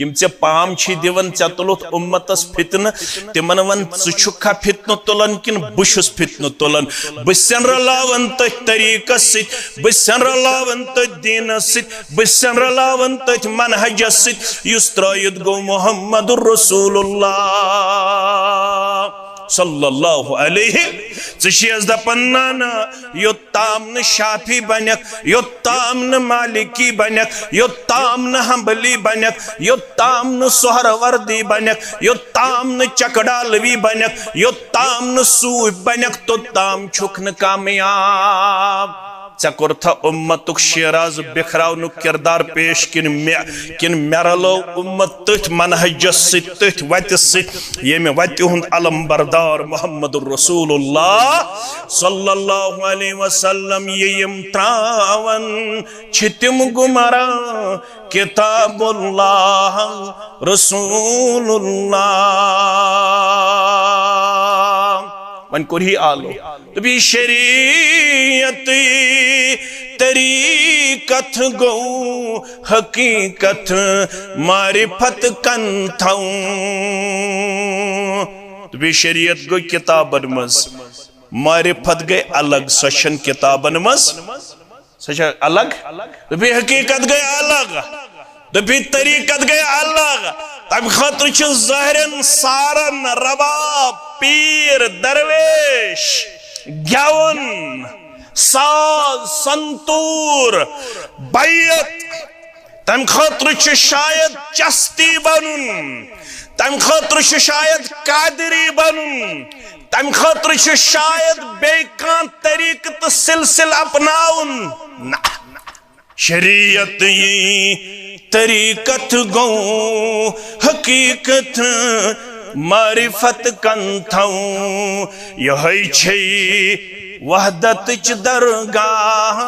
M ژے palm چھی دیون ژے تلوت امتس فتنہ تمن ون ژٕ چھُکھا فتنہ تلن کن بہ چھُس فتنہ تلن بہ سین رلاون تٔتھۍ طریقس سۭتۍ بہ سین رلاون تٔتھۍ دیٖنس سۭتۍ بہ سین رلاون تٔتھۍ منہجس سۭتۍ یُس ترٲیِتھ گوٚو محمد رسول اللہ صلی اللہ علیہ ژٕ دپن نانا یوتام نہ شافی بنک یوتام نہ مالکی بنک یوتام نہ حنبلی بنک یوتام نہ سہروردی بنک یوتام نہ چکڈالوی بنک یوتام نہ صوفی بنک توتام چھُکھ نہ کامیاب ژے کوٚرتھا امتُک شیراز بکھراونُک کردار پیش کن مے رلو امت تٔتھۍ منہجس سۭتۍ تٔتھۍ وتہِ سۭتۍ ییٚمہِ وتہِ ہُنٛد علم بردار محمد رسول اللہ صلی اللہ علیہ وسلم یم تراون چھِ تِم گمراہ کتاب اللہ رسول اللہ ون کوٚر آلو تبھی شریعت طریقت گو حقیقت معرفت کن تھاؤں تبھی شریعت گو کتابن مز معرفت گئی الگ سشن کتابن مز سشن الگ تبھی حقیقت گئی الگ تبھی طریقت گئی الگ تب خطر چھ ظاہرن سارن رباب پیر درویش گیون ساز سنتور بیت تم خطر چھ شاید چستی بنن تم خطر چھ شاید قادری بنن تم خطر چھ شاید بیکان طریق تو سلسل اپناؤن شریعت طریقت گو حقیقت معرفت کن تھاؤں یہی چھئی وحدت چ درگاہ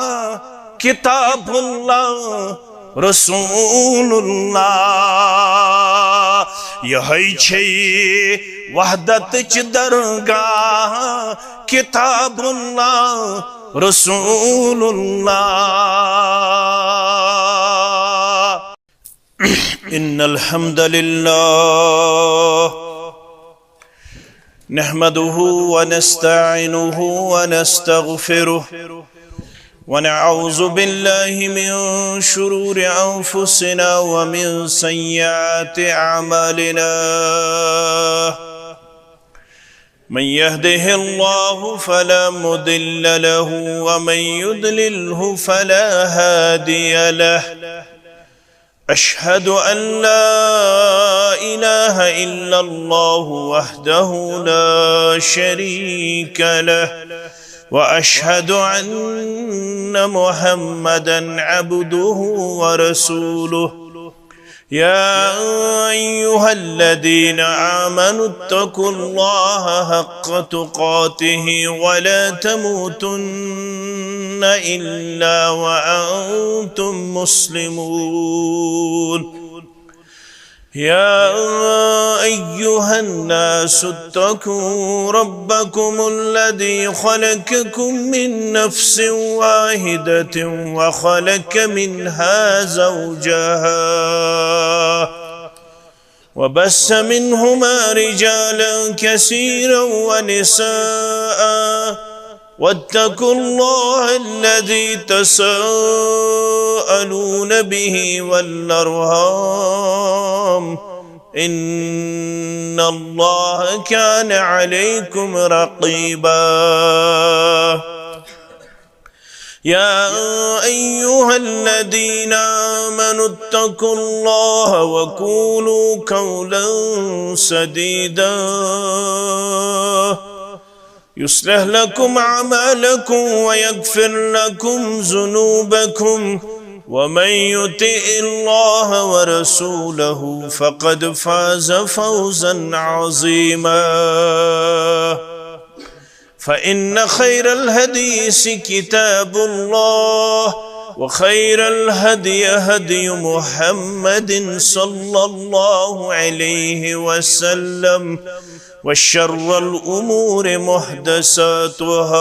کتاب اللہ رسول اللہ یہی چھئی وحدت چ درگاہ کتاب اللہ رسول اللہ ان الحمد للہ نحمده ونستعينه ونستغفره ونعوذ بالله من شرور أنفسنا ومن سيئات أعمالنا من يهده الله فلا مضل له ومن يضلله فلا هادي له أشهد أن لا إله إلا الله وحده لا شريك له وأشهد أن محمدًا عبده ورسوله يا أيها الذين آمنوا اتقوا الله حق تقاته ولا تموتن إلا وأنتم مسلمون يا أيها الناس اتقوا ربكم الذي خلقكم من نفس واحدة وخلق منها زوجها وبث منهما رجالا كثيرا ونساء واتقوا الله الذي تساءلون به والأرحام إن الله كان عليكم رقيبا يا أيها الذين آمنوا اتقوا الله وقولوا قولا سديدا يصلح لكم أعمالكم ويغفر لكم ذنوبكم ومن يطع الله ورسوله فقد فاز فوزا عظيما فإن خير الحديث كتاب الله وخير الهدي هدي محمد صلى الله عليه وسلم وشر الأمور محدثاتها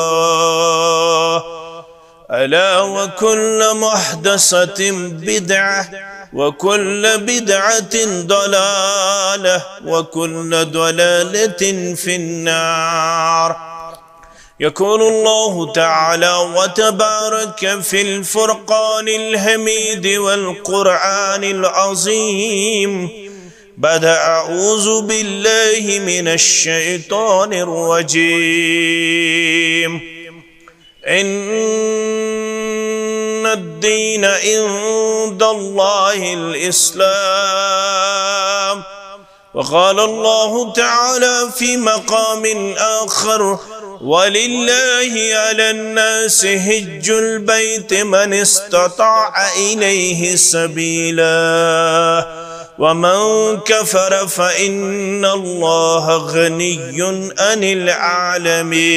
ألا وكل محدثة بدعة وكل بدعة ضلالة وكل ضلالة في النار. يقول الله تعالى وتبارك في الفرقان الحميد والقرآن العظيم بعد أعوذ بالله من الشيطان الرجيم. إن الدين عند الله الإسلام. وقال الله تعالى في مقام آخر ولله على الناس حج البيت من استطاع إليه سبيلا ومن كفر فإن الله غني عن العالمين.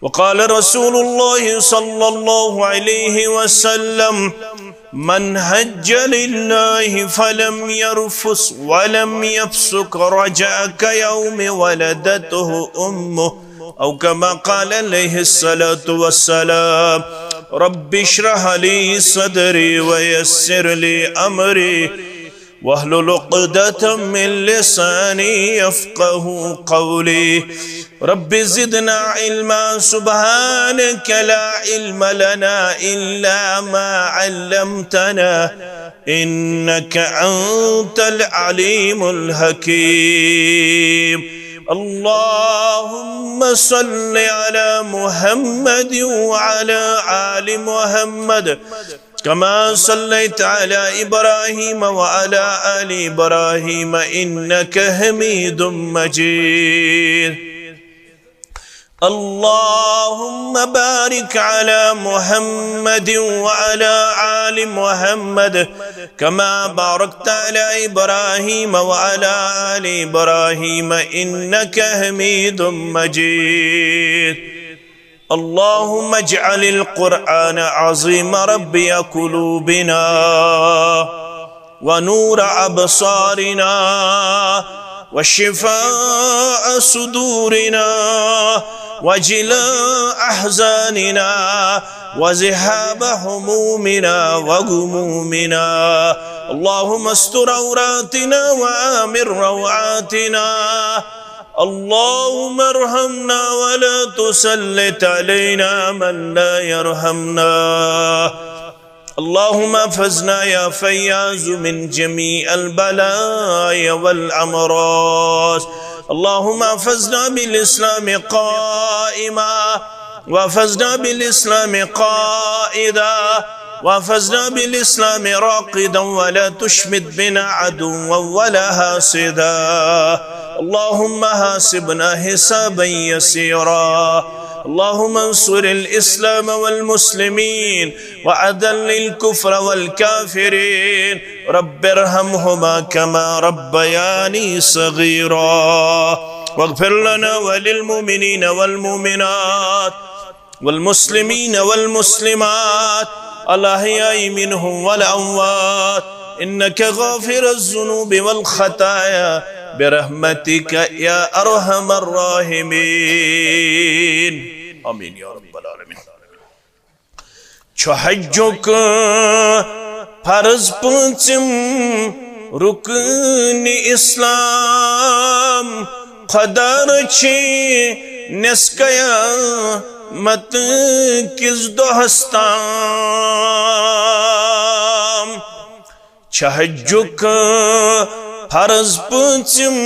وقال رسول الله صلى الله عليه وسلم من حج لله فلم يرفث ولم يفسق رجع كيوم ولدته أمه أو كما قال عليه الصلاة والسلام. رب اشرح لي صدري ويسر لي أمري واحلل عقدة من لساني يفقه قولي. رب زدنا علما سبحانك لا علم لنا إلا ما علمتنا إنك أنت العليم الحكيم. اللهم صل على محمد وعلى آل محمد كما صليت على إبراهيم وعلى آل إبراهيم إنك حميد مجيد. اللهم بارك على محمد وعلى آل محمد كما باركت على إبراهيم وعلى آل إبراهيم إنك حميد مجيد. اللهم اجعل القرآن عظيم ربي قلوبنا ونور أبصارنا وشفاء صدورنا وجلاء أحزاننا وذهاب همومنا وغمومنا. اللهم استر عوراتنا وآمن روعاتنا. اللهم ارحمنا ولا تسلط علينا من لا يرحمنا. اللهم احفظنا يا فياض من جميع البلايا والأمراض. اللهم احفظنا بالإسلام قائما واحفظنا بالإسلام قائدا واحفظنا بالإسلام راقدا ولا تشمت بنا عدوا ولا حاسدا. اللهم حاسبنا حسابا يسيرا. اللهم انصر الإسلام والمسلمين وأذل الكفر والكافرين. رب ارحمهما كما ربياني صغيرا. واغفر لنا وللمؤمنين والمؤمنات والمسلمين والمسلمات الأحياء منهم والأموات إنك غافر الذنوب والخطايا برحمتك يا أرحم الراحمين. آمين يا رب العالمين. حجك فرض پانچم رکن اسلام خدار چھ نسکیا مت کس دہستام. حجک فرض پانچم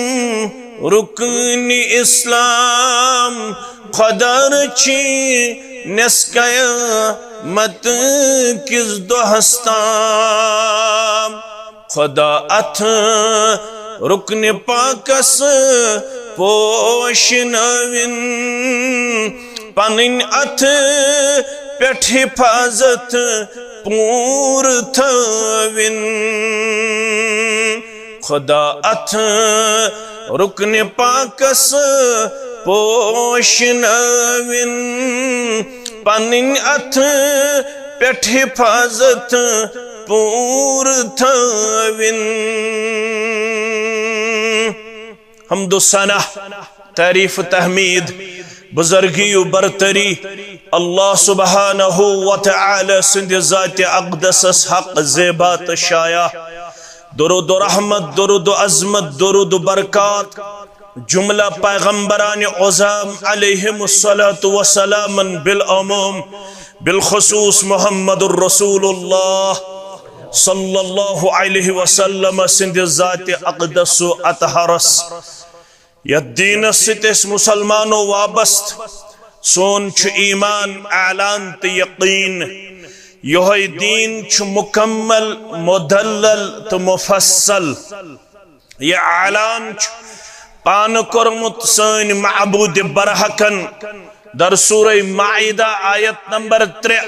رکن اسلام خدار چھ نسکیا مت کس دہستام. خدا اتھ رکن پاکس پوشنوین پنن اتھ پیٹھ حفاظت پور تھوین. خدا اتھ رکن پاکس پوشنوین پنن اتھ پیٹھ حفاظت پور تھوین. حمد و ثنا تعریف تحمید بزرگی و برتری اللہ سبحانہ و تعالی سند ذات اقدس حق زیبات شایع درود و رحمت درود و عظمت درود و برکات جملہ پیغمبران عظام علیہم الصلاة بالعموم بالخصوص محمد الرسول اللہ صلی اللہ علیہ وسلم سند ذات اقدس و اطہرس یا دین ستس مسلمانو وابست سون چھ ایمان اعلان تی یقین یہ دین چھ مکمل مدلل تو مفصل یہ اعلان چھ پان کرمت سن معبود برحقن در سورہ مائدہ آیت نمبر 3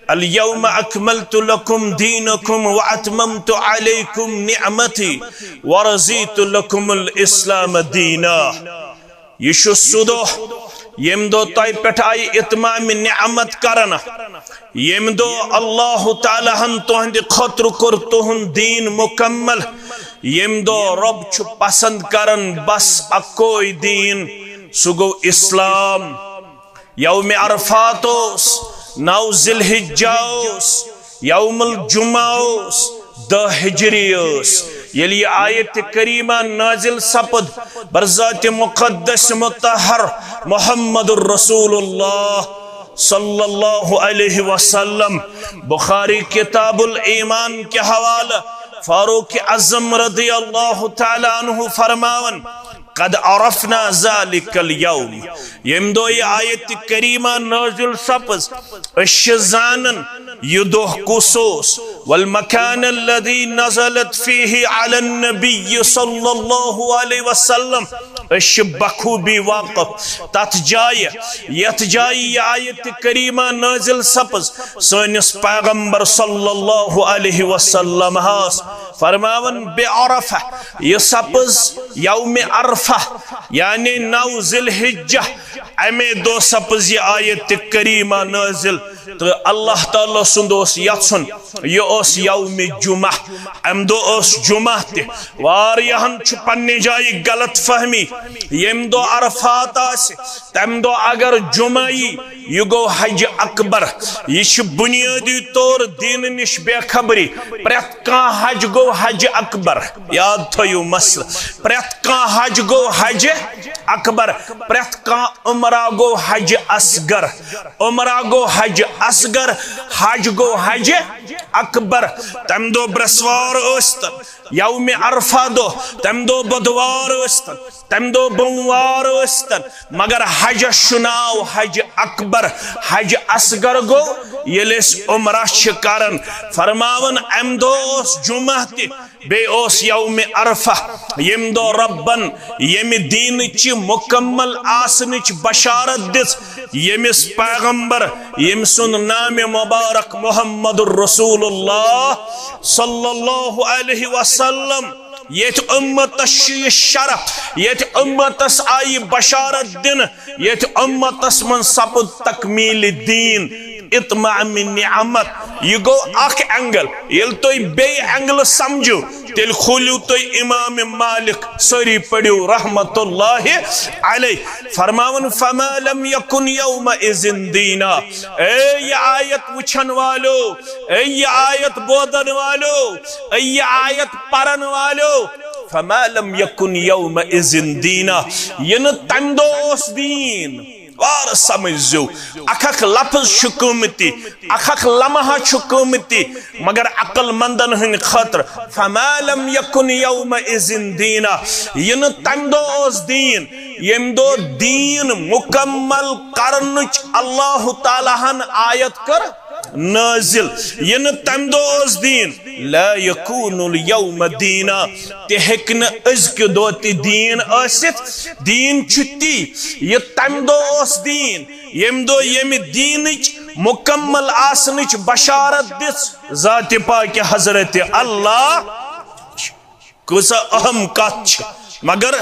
اليوم اکملت لکم دینکم واتممت علیکم نعمتی ورزیت لکم الاسلام دینا یہ شو سدو یم دو تائی پٹھائی اتمام نعمت کرنا یم دو اللہ تعالی ہن تہند خطر کر تہند دین مکمل یم دو رب چھ پسند کرن بس اکوئی دین سگو اسلام یوم عرفاتوس 9 ذی الحجہ یوم الجمعہ 10 ہجری یلی آیت کریمہ نازل سپد برذات مقدس مطہر محمد الرسول اللہ صلی اللہ علیہ وسلم بخاری کتاب الایمان کے حوالہ فاروق اعظم رضی اللہ تعالی عنہ فرماون قد عرفنا ذلك اليوم یم دو یہ آیت کریمہ نازل سپز الشزانن یدو قصوص والمکان الذي نزلت فيه على النبي صلی اللہ علیہ وسلم بخوبی واقف تت جائے یت جائے یہ آیت کریمہ نازل سپز سنس پیغمبر صلی اللہ علیہ وسلم فرماون بے عرفہ یہ سپز یوم عرفہ یعنی 9 ذی الحجہ امی دو سپز یہ آیت کریمہ نازل تو اللہ تعالیٰ سندوس یتسن یہ اس یوم جمعہ ام دو اس جمعہ تے واریہن چھ پنی جائی غلط فہمی یم دو عرفات آسے تم دو اگر جمعی یہ گو حج اکبر یہ بنیادی طور دین نش بے خبری پریت کان حج گو حج اکبر یاد تھیو مسئلہ پریت کان حج گو حج اکبر پریت کان عمرہ گو حج اصغر عمرہ گو حج اصغر حج گو حج اکبر تم دو برسوار استن یوم عرفہ دو تم دو بدوار استن تم دو بموار استن مگر حج شناو حج اکبر حج اصغر گو یلیس عمرہ شکارن فرماون ام دو اس جمعہ تی بے اوس یوم عرفہ یم دو ربن یم دین چی مکمل آسنچ بشارت دس یمس پیغمبر یم سن نام مبارک محمد الرسول اللہ صلی اللہ علیہ وسلم یت امتس شرف یت امتس آئی بشارت دن یت امتس من سپد تکمیل دین اتمام نعمت یہ گو اخ انگل یل تو بے انگل سمجھو تیل کھولیو تو امام مالک سری پڑیو رحمت اللہ علیہ فرماون فما لم یکن یوم اذن دینا اے یہ آیت وچھن والو اے یہ آیت بودن والو اے یہ آیت پرن والو فما لم یکن یوم اذن دینا ین تم دوس دین وار سمجھو اکھک لفظ شکومتی اکھک لمحہ شکومتی مگر عقل مندن ہن خطر فما لم یکن یوم اذن دینا ین تم دوس دین یم دو دین مکمل کرنچ اللہ تعالیٰ ہن آیت کر نازل ین تم دوس دین لا یکون اليوم دینا تہکن ازک دوتی دین آست دین چھتی یہ تم دوس دین یم دو یم دینچ مکمل آسنچ بشارت دس ذات پاک حضرت اللہ کسا اہم کچھ مگر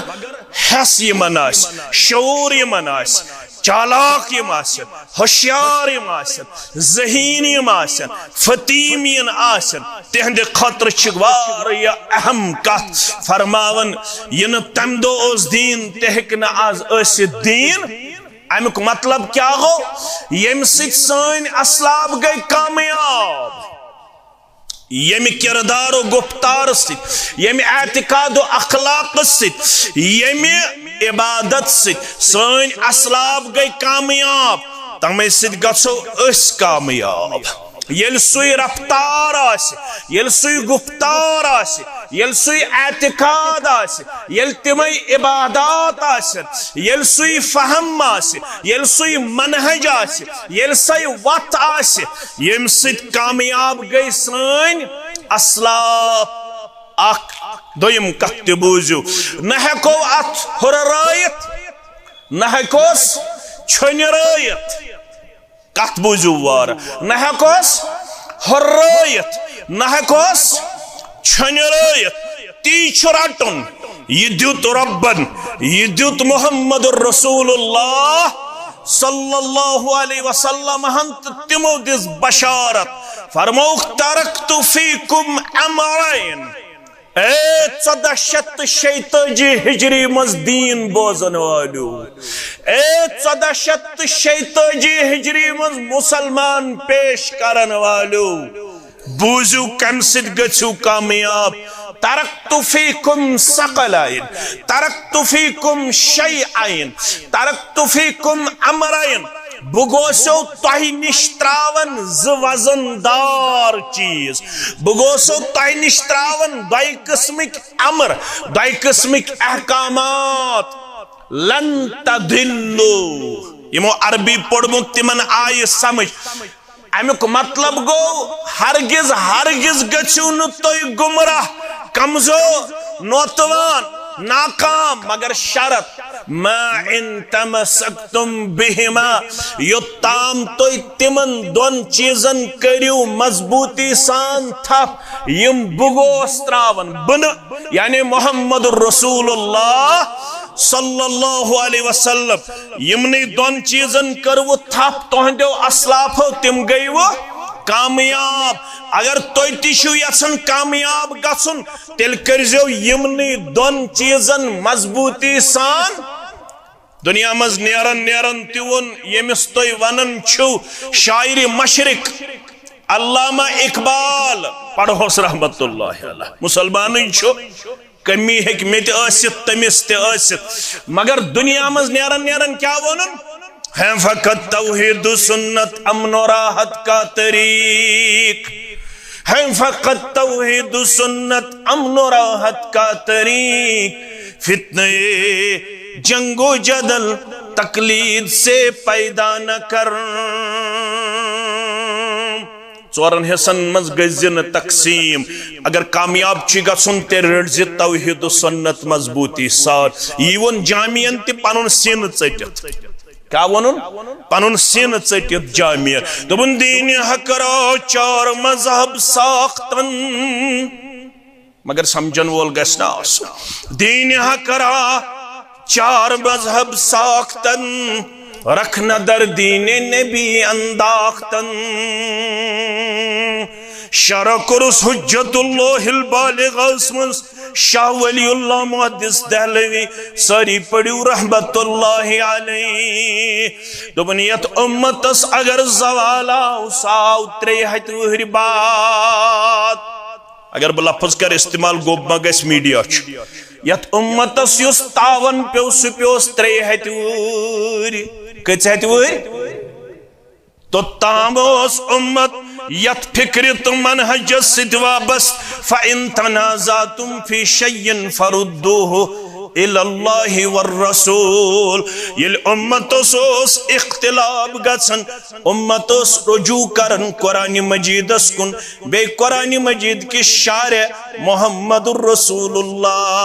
حس یہ مناس شعور یہ مناس چالاک یم آسن ہوشیار یم آسن ذہین یم آسن فتیم یم آسن تہند خطر چھ واریاہ اہم کت فرماون ین تم دو اس دین تہک نہ آز اس دین امیک مطلب کیا ہو یم سچ سن اسلاف گئی کامیاب یم کردار و گفتار ست یم اعتقاد و اخلاق ست یم عبادت ست سن اسلاف گئی کامیاب تمے ست گژھو اس کامیاب یل سوی رفتار آس یل سوی گفتار آس یل سوی اعتقاد آس یل تمے عبادات آس یل سوی فہم آس یل سوی منہج آس یل سوی وت آس یم سۭتۍ کامیاب گئی سٲنۍ اسلاف اکھ دویم کتھ تہِ بوٗزِو نہ ہیٚکو اتھ ہُررٲیِتھ نہ ہیٚکوس چھۄنرٲیِتھ کتھ بوٗزِو وارٕ نہ ہیٚکوس ہُررٲیِتھ نہ ہیٚکوس چھۄنرٲیِتھ تی چھُ رٹُن یہ دیُت ربن یہ دیُت محمد رسول اللہ صلی اللہ علیہ وسلم ہن تہٕ تِمو دِژ بشارت فرموک ترکت فیکم امرین اے 1436 ہجری مز دین بوزن والو اے 1436 ہجری مز مسلمان پیش کرن والو بوزو کم سد گچو کامیاب ترکت فیکم ثقلین ترکت فیکم شیئین ترکت فیکم امرین بگوسو تہی نش تراون وزن دار چیز بگوسو تہی نش تراون دائی قسمک امر دائی قسمک احکامات لن تدلو یمو عربی پڑھمو تمن آئی سمجھ امیک مطلب گو ہرگز ہرگز گچھو نو توی گمراہ کمزور نوتوان ناکام مگر شرط ما ان تمسکتم بہما یوتام توی تمن دون چیزن کریو مضبوطی سان تھپ یم بگوس تراون بن یعنی محمد رسول اللہ صلی اللہ علیہ وسلم یمنی دون چیزن کرو تھپ تہندیو اسلافو تم گئی وہ کامیاب اگر توی تیشو یسن کامیاب گسن تیل کرزیو یمنی دون چیزن مضبوطی سان دنیا مز نیرن نیرن تیون یمس توی ونن چھو شاعر مشرق علامہ اقبال پڑھوس رحمت اللہ علیہ مسلمانی چھو کمی حکمت آست تمس تے آست مگر دنیا مز نیرن نیرن کیا ونن ہے فقط توحید و سنت امن و راحت کا طریق ہے فقط توحید و سنت امن و راحت کا طریق فتنے جنگ و جدل تقلید سے پیدا نہ کر ژورن حصن مز گزن تقسیم اگر کامیاب چھ گژھن تے رٹزِ توحید و سنت مضبوطی ساتھ یون جامعین تے پنن سین ژٹتھ کیا ونن پنن سین ژٹتھ جامع دبن دین حق را چار مذہب ساختن مگر سمجھن وول گژھِ نہ آسُن دین حق را چار مذہب ساختن رکھنا در دین نبی انداختن شرع کرس حجت اللہ البالغ اسمس شاہ ولی اللہ محدث دہلوی ساری پڑیو رحمت اللہ علیہ دبنیت امتس اگر زوالا ساو تریہت وہر بات اگر بلفظ کر استعمال گوب مگس میڈیا چھ یت امتس یس تاون پیو سپیوس تریہت وہر کچھت وہر تو تاموس امت یت فکر تو منہج ست وابست فَإِن تَنَازَعْتُمْ فِي شَيْءٍ فَرُدُّوهُ إِلَى اللَّهِ وَالرَّسُولِ یل امتس اوس اختلاف گژھن امتس رجوع کرن قرآن مجید کن بے قرآن مجید کی شارع محمد الرسول اللہ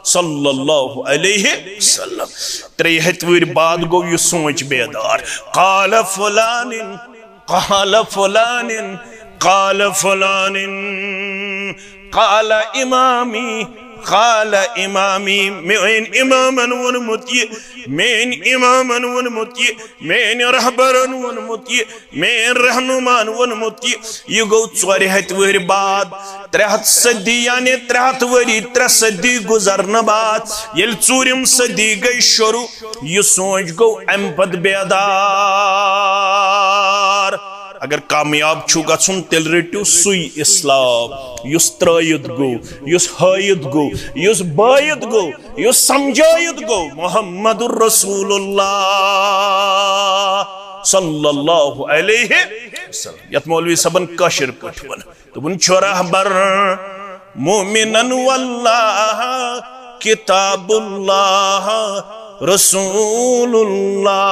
صلی اللہ علیہ وسلم تریہت ویر بعد گو یہ سوچ بیدار قال فلان قال فلان قال فلان قال امامی قال امامی مین امامن ونمتی مین امامن ونمتی مین رہبرن ونمتی مین رہنمان ونمتی یہ گو 400 وری بعد 300 صدی یعنی 300 وری 3 صدی گزرن بعد یل 4م صدی گئی شروع یہ سوچ گو ام پت بیدار اگر کامیاب چھو گژھن تیل رٹو سوی اسلام یس ترائید گو یس ہائید گو یس باید گو یس سمجھائید گو محمد الرسول اللہ صلی اللہ علیہ وسلم یت مولوی صبن کاشر پٹھون تو بن چھوڑا بر مومنن واللہ کتاب اللہ رسول اللہ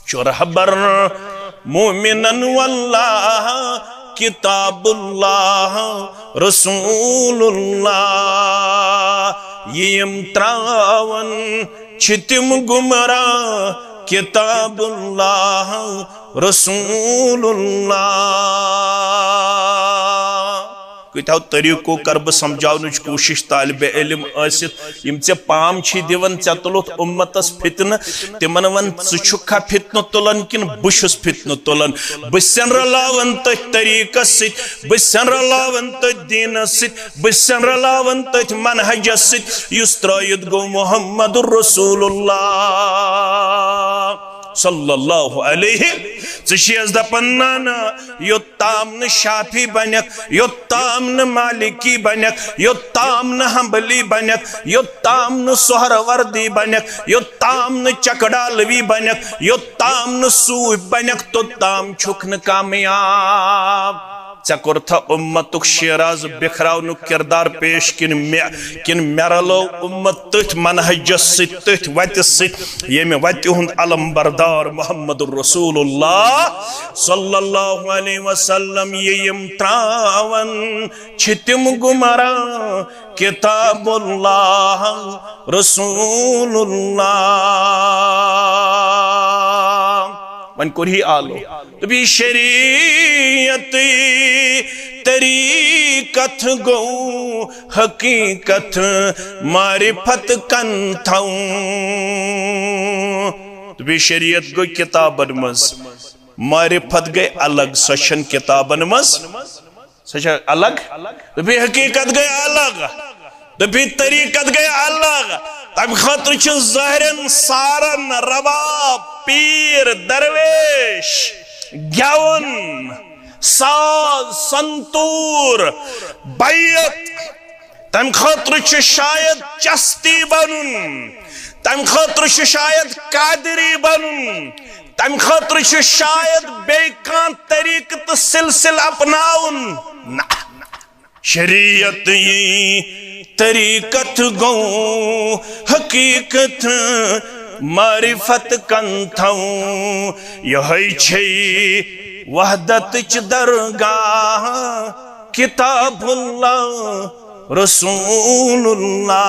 چھوڑا بر مومنن واللہ کتاب اللہ رسول اللہ یم تراون چھتم گمراہ کتاب اللہ رسول اللہ کتاو طریقو کرب سمجھاونچ کوشش طالب علم آسد یم ژے پام چھی دیون ژے تلوت امتس فتنہ تمن ون ژٕ چھکھا فتنہ تلن کن بشس فتنہ تلن بسن رلاون تتھ طریقس ست بسن رلاون تتھ دینس ست بسن رلاون تتھ منہجس ست یس ترائید گو محمد الرسول اللہ صلی اللہ علیہ ژیز دپن نانا یوتام نہ شافی بنک یوتام نہ مالکی بنک یوتام نہ حنبلی بنک یوتام نہ سہروردی بنک یوتام نہ چکڑالوی بنک یوتام نہ صوف بنک توتام چھک نہ کامیاب ژے کورتھا امتک شیراز بکھراون کردار پیش کن مرلو امت تتھ منہجس ست تتھ وتہ ست یم وتہ ہند علم بردار محمد الرسول اللہ صلی اللہ علیہ وسلم یم تراون چھتم گمراہ کتاب اللہ رسول اللہ من کرہی آلو تو بھی شریعت طریقت گو حقیقت معرفت کن تھاؤں تو بھی شریعت گو کتابن مز معرفت گئی الگ سشن کتابن مز سشن الگ تو بھی حقیقت گئی الگ تو بھی طریقت گئی الگ تم خاطر چھ ظاہرن سارن رباب پیر درویش گیون ساز سنتور بیت تم خاطر چھ شاید چستی بنن تم خاطر چھ شاید قادری بنن تم خاطر چھ شاید بیکان طریق تو سلسل اپناؤن شریعت طریقت گو حقیقت معرفت کن تھاؤں یہی چھئی وحدت چ درگاہ کتاب اللہ رسول اللہ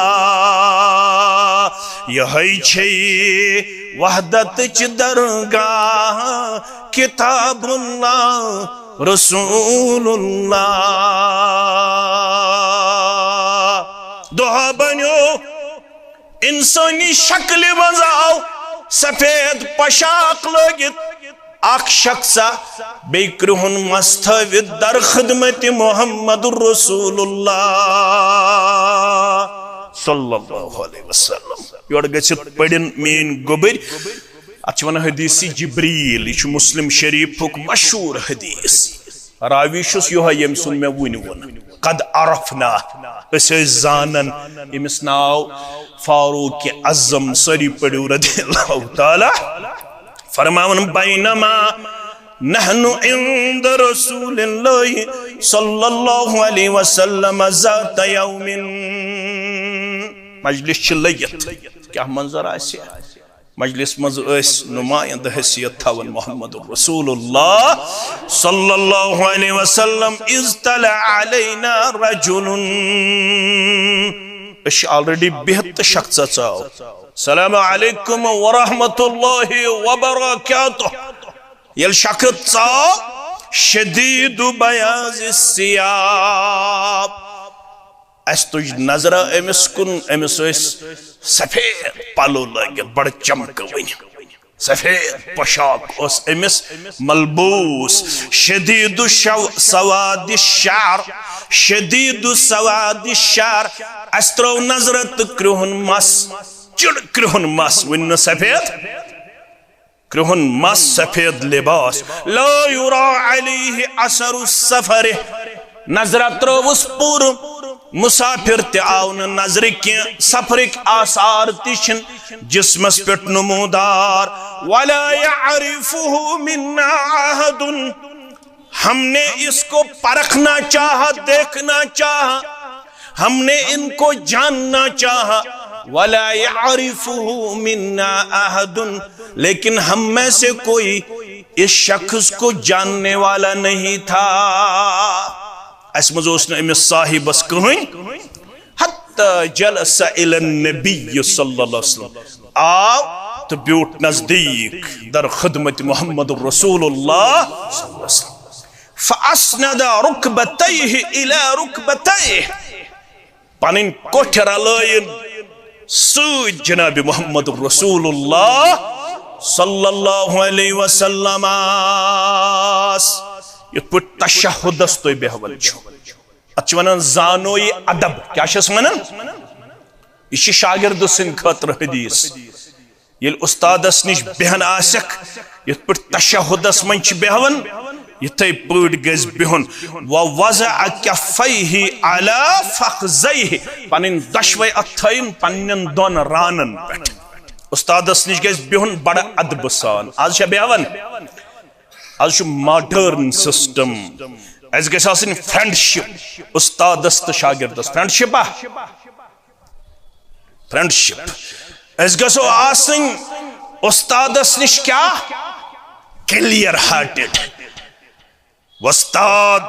یہی چھئی وحدت چ درگاہ کتاب اللہ رسول اللہ دہا بنیو انسانی شکل مزاو سفید پشاق لگت اخ شخصا بیکرہن مستوید در خدمت محمد الرسول اللہ صلی اللہ علیہ وسلم یوڑ گچت پڑن مین گبر اچھوانا حدیثی جبریل یہ مسلم شریف مشہور حدیث راوی شس یوہا یمسن میں ونیون قد عرفنا اس زانن امس ناو فاروق اعظم سری پڑیو رضی اللہ تعالی فرماون بینما نحن عند رسول اللہ صلی اللہ علیہ وسلم ذات یوم مجلس چلیت کیا منظر آسی مجلس مز اس نمائند حیثیت تھاون محمد الرسول اللہ صلی اللہ علیہ وسلم اذ طلع علینا رجل اش آلریڈی بہت شخص چاو السلام علیکم ورحمت اللہ وبرکاتہ یل شخص چاو شدید بیاض الثياب اس تج نظر امس کن امس سفید پلو لگت بڑ چمک ون سفید پوشاک اس امس ملبوس شدید سواد الشعر شدید سواد الشعر اس ترو نظرت کرہن مس چڑ کرہن مس ون سفید کرہن مس سفید لباس لا يرى عليه اثر السفر نظرت تروس پور مسافر تعاون نظر کی سفرک آثار تشن جسمس پٹ نمودار ولا يعرفه منا احد ہم نے اس کو پرکھنا چاہا دیکھنا چاہا ہم نے ان کو جاننا چاہا ولا يعرفه منا احد لیکن ہم میں سے کوئی اس شخص کو جاننے والا نہیں تھا اس مزوسن امس صاحبس کہیں حتی جلس الى النبی صلی اللہ علیہ وسلم آو تو بیوٹ نزدیک در خدمت محمد رسول اللہ صلی اللہ علیہ وسلم فاسند رکبتیہ الى رکبتیہ پانین کوٹھر علائن سوچ جناب محمد رسول اللہ صلی اللہ علیہ وسلم یہ پٹ تشہد استوی بہول چھو اچھوانن زانوی ادب کیا شس منن یہ شاگرد سن خطر حدیث یہ استاد اس نش بہن آسک یہ پٹ تشہد اس منچ بہون یہ تی پوٹ گز بہن ووضع کفیہ علی فخذیہ پانین دشوی اتھائن پانین دون رانن پیٹ استاد اس نش گز بہن بڑا ادب سان آج شا بہون آج شو ماڈرن سسٹم ایز گیس آسن فرینڈشپ استاد است شاگرد است فرینڈشپ فرینڈشپ ایز گیسو آسن استاد است نش کیا کلیر ہارٹڈ وستاد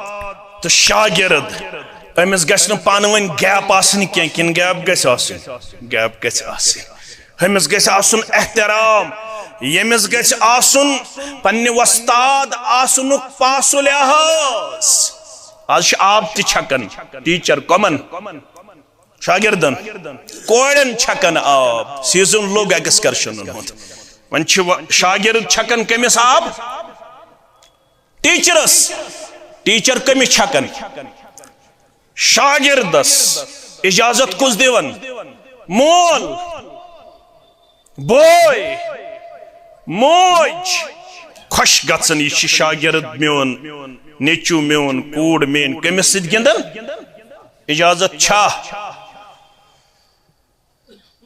تو شاگرد امس گیس نو پانوین گیپ آسن کن گیپ گیس آسن گیپ گیس آسن امس گیس آسن احترام یمس گیس آسن پنی وستاد آسنک پاس و لحاظ آج آپ تی چھکن ٹیچر کمن شاگردن کوڑن چھکن آپ سیزن لوگ ایکسکرشن ون شاگرد چھکن کمس آپ ٹیچرس ٹیچر کمس چھکن شاگردس اجازت کس دیون مول بوئے موج خوش گژھن یہ شاگرد میون نیچو میون کوڑ مین کمس سۭتۍ گِنٛدان اجازت چھا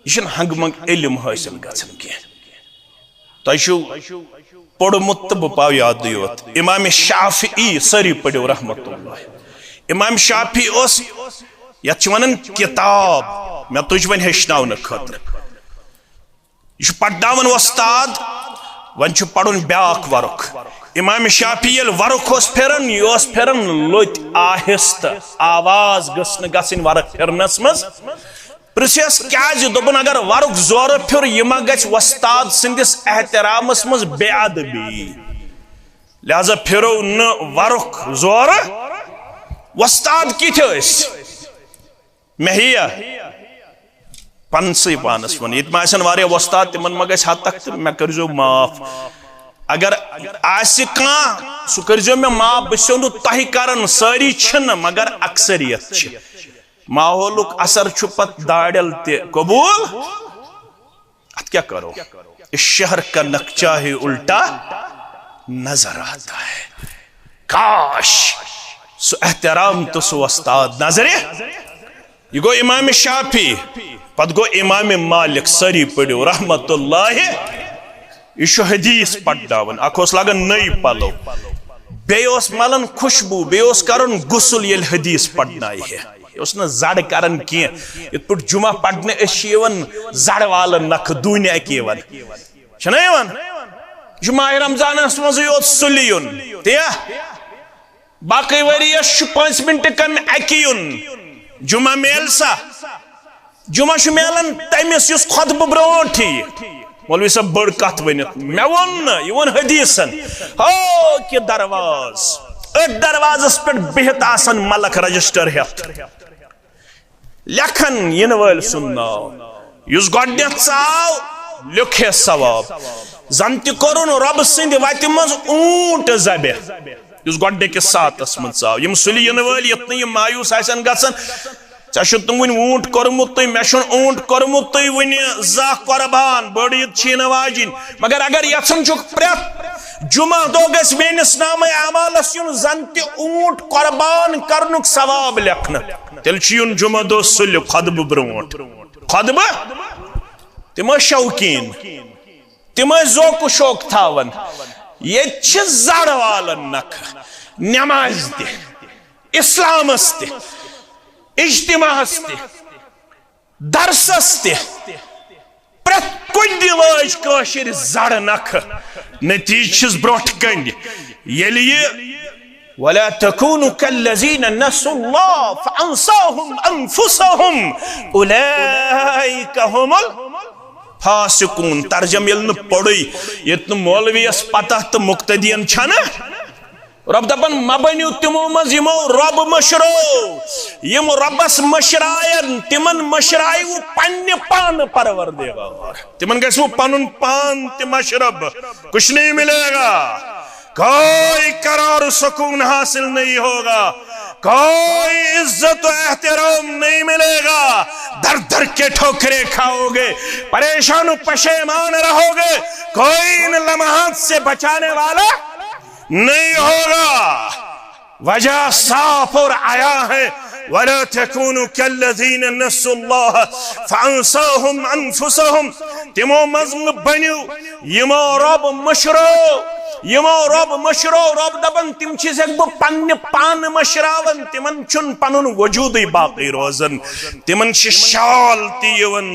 یہ چھنہٕ ہنٛگہٕ منٛگ علم حٲصِل گژھان کینٛہہ تۄہہِ چھُو پوٚرمُت تہٕ بہٕ پاو یادٕے یوت امام شافعی سٲری پٔرِو رحمت اللہ امام شافعی اوس یتھ چھِ ونان کتاب مےٚ تُج وۄنۍ ہیٚچھناونہٕ خٲطرٕ یہ چھُ پرناوان وۄستاد ون چھُ پڑھن بیاکھ ورق امام شافعی یل ورق اوس پھران یہ اوس پھران لوت آہستہ آواز گژھِ نہٕ گژھٕنۍ ورق پھرنس منٛز پرژھیس کیازِ دوٚپُن اگر ورق زورٕ پھر یہِ ما گژھِ وۄستاد سٕنٛدِس احترامس منٛز بے ادبی لہذا پھرو نہٕ ورق زورٕ وۄستاد کِتھۍ ٲسۍ مےٚ ہیٚیا پنسے پانس ون یہ آسن واریاہ وستاد تمن ما گژھِ حد تک تو مے کرزو معاف اگر آسہِ کانٛہہ سُہ کرزو مے معاف بہٕ چھُسو نہٕ تۄہہِ کران سٲری چھِنہٕ مگر اکثریت چھِ ماحولُک اثر چھُ پتہٕ داڑٮ۪ل تہِ قبوٗل اتھ کیٛاہ کرو اس شہر کا نقشہ ہی الٹا نظر آتا ہے کاش سُہ احترام تو سُہ وستاد نظرِ یہ گو امام شافعی پت گو امام مالک سری پڑھو رحمت اللہ یہ حدیث پڑھناون اکھ لاگان نئی پلو بیس ملن خوشبو بیس کرن غسل یل حدیث پڑھنائے یہ نا زڑ کرن کی ات پہ جمعہ پڑھنے زڑ والن نکھ دون اکی یہ ماہ رمضان مز یوت سلی تیا باقی ورس 5 منٹ کم اکی جمعہ میل سا جمعہ ملان تمس اس خطبہ برونٹھ مولوی صاحب بڑ کت ونت مے ون یہ ون حدیثن ہو کہ درواز دروازس پہ بہت آسن ملک رجسٹر ہتھ لکھن ین ول سن ناو یس گۄڈنیتھ ژاو لیکھے ثواب زن تہ کورن رب سند وتہ مز اونٹ ذبح یس گۄڈنکس ساتس من ژاو یم سُلہِ ین ول یت نہ یم مایوس آسن گژھن ژےٚ چھُ تم ون اونٹ کورمت تُہۍ مےٚ چھُنہٕ اونٹ کورمت تُہۍ ونہِ زانٛہہ قۄربان بٔڑ عید چھِ یِنہٕ واجِنۍ مگر اگر یژھان چھُکھ پرٛٮ۪تھ جمعہ دۄہ گژھِ میٲنِس نامے اعمالس یُن زن تہِ اونٹ قۄربان کرنُک ثواب لیکھنہٕ تیٚلہِ چھُ یُن جمعہ دۄہ سُلہِ خۄطبہٕ برونٛٹھ خۄطبہٕ تِم ٲسۍ شوقیٖن تِم ٲسۍ ذوق و شوق تھاوان ییٚتہِ چھِ زر والن نکھٕ نٮ۪مازِ تہِ اسلامس تہِ اجتماعس تہِ درسس تہِ پرٛٮ۪تھ کُنہِ وٲج کٲشِر زر نکھٕ نتیجہ چھُس برونٛٹھ کنہِ ییٚلہِ یہِ ولا تكونوا كالذين نسوا الله فانساهم انفسهم اولئك هم الفاسقون ترجم ییٚلہِ نہٕ پوٚرُے ییٚتہِ نہٕ مولویس پتہ تہٕ مقتدین چھنہٕ رب دپن ما بنیو تمو مز یمو رب مشرو یم ربس مشراین تمن مشرائیو پنہ پان پروردگار تمن گژھو پنن پان تہ مشرب کچھ نہیں ملے گا کوئی قرار سکون حاصل نہیں ہوگا کوئی عزت و احترام نہیں ملے گا در در کے ٹھوکرے کھاؤ گے پریشان و پشیمان رہو گے کوئی ان لمحات سے بچانے والا نہیں ہوگا وجہ صاف اور آیا ہے وَلَا تَكُونُوا كَالَّذِينَ نَسُوا اللَّهَ فَأَنسَاهُمْ أَنفُسَهُمْ تمو مزم بنیو یمو رب مشرو رب دبن تم چیز ایک بو پن پان مشراون تمن چن پنن وجودی باقی روزن تمن چھ شال تیون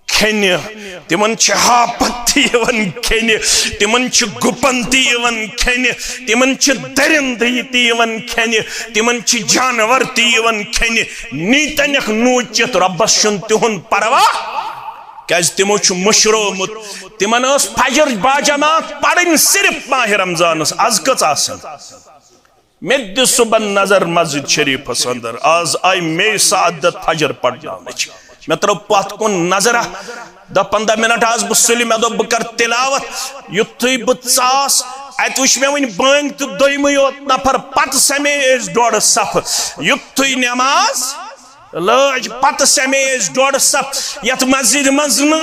کھنہ تمن چھ ہاپت تیون کھنہ تمن چھ گپن تیون کھنہ تمن چھ درندی تیون کھنہ تمن چھ جانور تیون کھنہ نیتنک نوچت ربس چن تہن پرواہ کیاز تمو چھ مشرومت تمن اس فجر باجماعت پڑھن صرف ماہ رمضان از کچ آسن مد صبح نظر مسجد شریف اندر آز آئی میں سعادت فجر پڑھنامچ میں ترو پات کن نظر 10-15 منٹ آز بہ سلی میں دو بکر تلاوت یتھوی بچاس ات وچ میں ون بانگ تو دویمے یوت نفر پت سمے اس ڈوڑ صف یتھوی نماز لاج پت سمے اس ڈوڑ صف یت مسجد مزن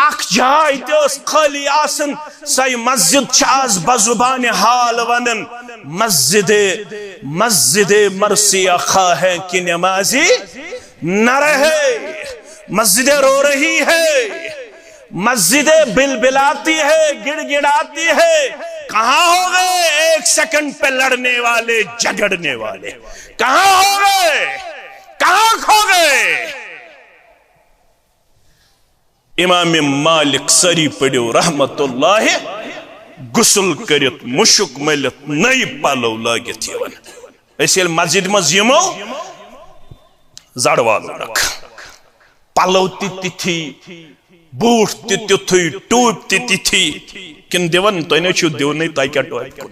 اخ جائے تس خالی آسن سای مسجد چھ آز بزبان حال ونن مسجد مرثیہ خواہ کہ نمازی نہ رہے مسجد رو رہی ہے مسجد بلبلاتی ہے گڑ گڑاتی ہے کہاں ہو گئے ایک سیکنڈ پہ لڑنے والے جھگڑنے والے کہاں ہو گئے کہاں کھو گئے امام مالک سری پڑیو رحمت اللہ غسل کرت مشک ملت نئی پالو لاگت یون اسی مسجد مزیمو زڑ والو رکھ پالو تھی بوٹ تھی ٹوپ تھی کن دیون تو انہیں چھو دیون نہیں تائی کیا ٹوپ کن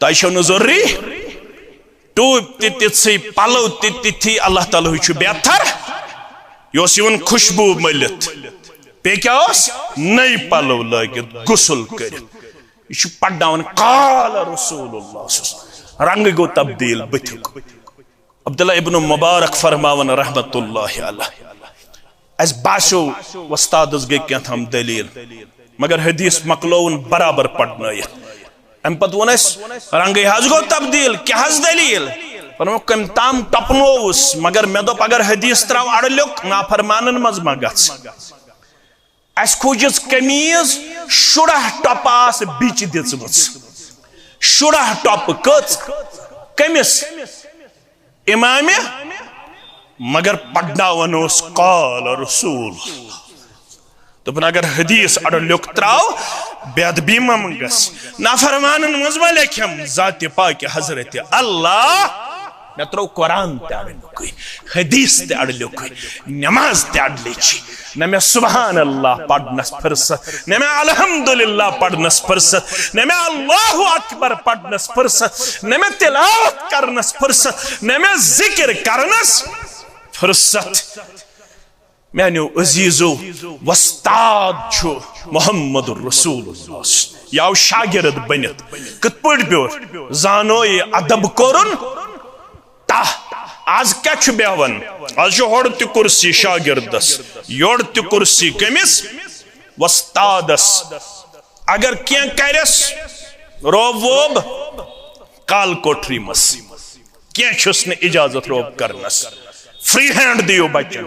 تائی چھو نظری ٹوپ تھی پالو تھی اللہ تعالیٰ ہوئی چھو بیتر یوس یون خوشبو ملت پہ کیا اس نئی پالو لاگت غسل کرت یہ پڑھاون قال رسول اللہ رنگ گو تبدیل بتھک عبداللہ ابن مبارک فرماون رحمت اللہ علیہ اس باسو وستادس گئی کیا تھا دلیل مگر حدیث مقلون برابر پڑھنا یہ ام پت ونس رنگ حض گو تبدیل کیا حض دلیل فرمو کم تام ٹپنوس مگر میں دوپ اگر حدیث تراو اڑلوک نافرمانن مزمہ گھس اس کھوجس کمیز شڑہ ٹپاس بیچ دیت مز شڑہ ٹپ کت کمیس امام مگر پڑھنا ونوس قال رسول تو پھر اگر حدیث اڑلوک تراو بیاد بیمہ منگس نافرمانن مزمہ لیکھم ذات پاک حضرت اللہ میں ترو قرآن تے اڑ لکوی حدیث تے اڑ لکوی نماز تے اڑ لیچی نہ میں سبحان اللہ پڑھنس فرصت نہ میں الحمدللہ پڑھنس فرصت نہ میں اللہ اکبر پڑھنس فرصت نہ میں تلاوت کرنس فرصت نہ میں ذکر کرنس فرصت میانو عزیزو وستاد چھو محمد الرسول اللہ یاو شاگرد بنت کت پڑ بیور زانو یہ ادب کرن تا آز کیا چھو بیون آز جو ہوڑ تی کرسی شاگردس یوڑ تی کرسی کمیس وستادس اگر کیا کرس روب ووب کال کوٹری مس کیا چھس نے اجازت روب کرنس فری ہینڈ دیو بچن